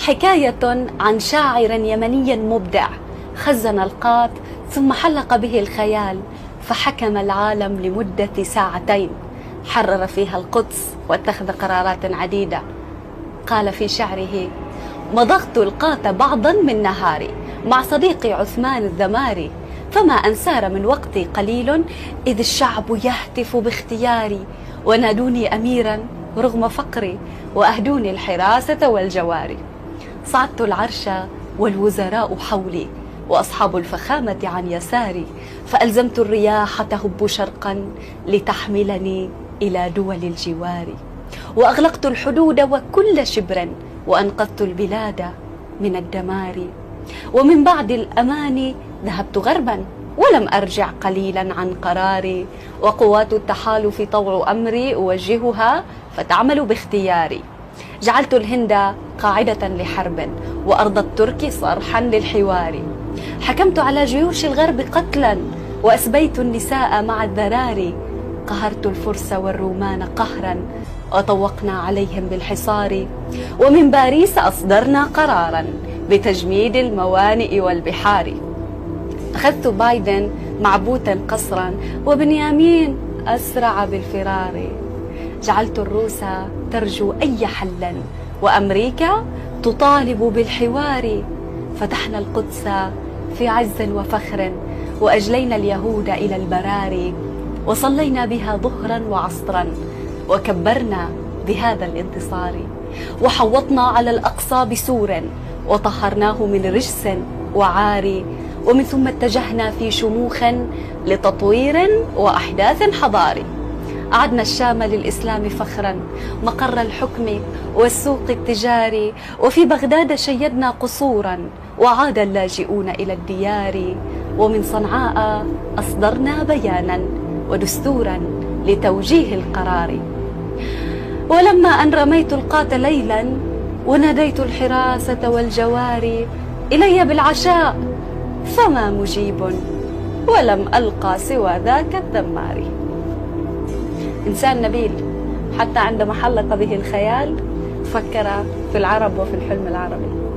حكاية عن شاعر يمني مبدع خزن القات ثم حلق به الخيال، فحكم العالم لمدة ساعتين، حرر فيها القدس واتخذ قرارات عديدة. قال في شعره: مضغت القات بعضا من نهاري مع صديقي عثمان الذماري، فما أن سار من وقتي قليل إذ الشعب يهتف باختياري، ونادوني أميرا رغم فقري، وأهدوني الحراسة والجواري. صعدت العرش والوزراء حولي، وأصحاب الفخامة عن يساري، فألزمت الرياح تهب شرقا لتحملني إلى دول الجوار، وأغلقت الحدود وكل شبر، وأنقذت البلاد من الدمار. ومن بعد الأمان ذهبت غربا ولم أرجع قليلا عن قراري، وقوات التحالف طوع أمري أوجهها فتعمل باختياري. جعلت الهند قاعدة لحرب، وأرض الترك صرحا للحوار. حكمت على جيوش الغرب قتلا، وأسبيت النساء مع الذراري. قهرت الفرس والرومان قهرا، وطوقنا عليهم بالحصار. ومن باريس أصدرنا قرارا بتجميد الموانئ والبحار. أخذت بايدن معبوتا قصرا، وبنيامين أسرع بالفرار. جعلت الروس ترجو أي حل، وأمريكا تطالب بالحوار. فتحنا القدس في عز وفخر، وأجلينا اليهود إلى البراري، وصلينا بها ظهرا وعصرا، وكبرنا بهذا الانتصار. وحوطنا على الأقصى بسور، وطهرناه من رجس وعار. ومن ثم اتجهنا في شموخ لتطوير وأحداث حضاري. أعدنا الشام للإسلام فخرا، مقر الحكم والسوق التجاري. وفي بغداد شيدنا قصورا، وعاد اللاجئون إلى الديار. ومن صنعاء أصدرنا بيانا ودستورا لتوجيه القرار. ولما أن رميت القات ليلا، وناديت الحراسة والجواري إلي بالعشاء، فما مجيب ولم ألقى سوى ذاك الذمار. إنسان نبيل، حتى عندما حلق به الخيال فكر في العرب وفي الحلم العربي.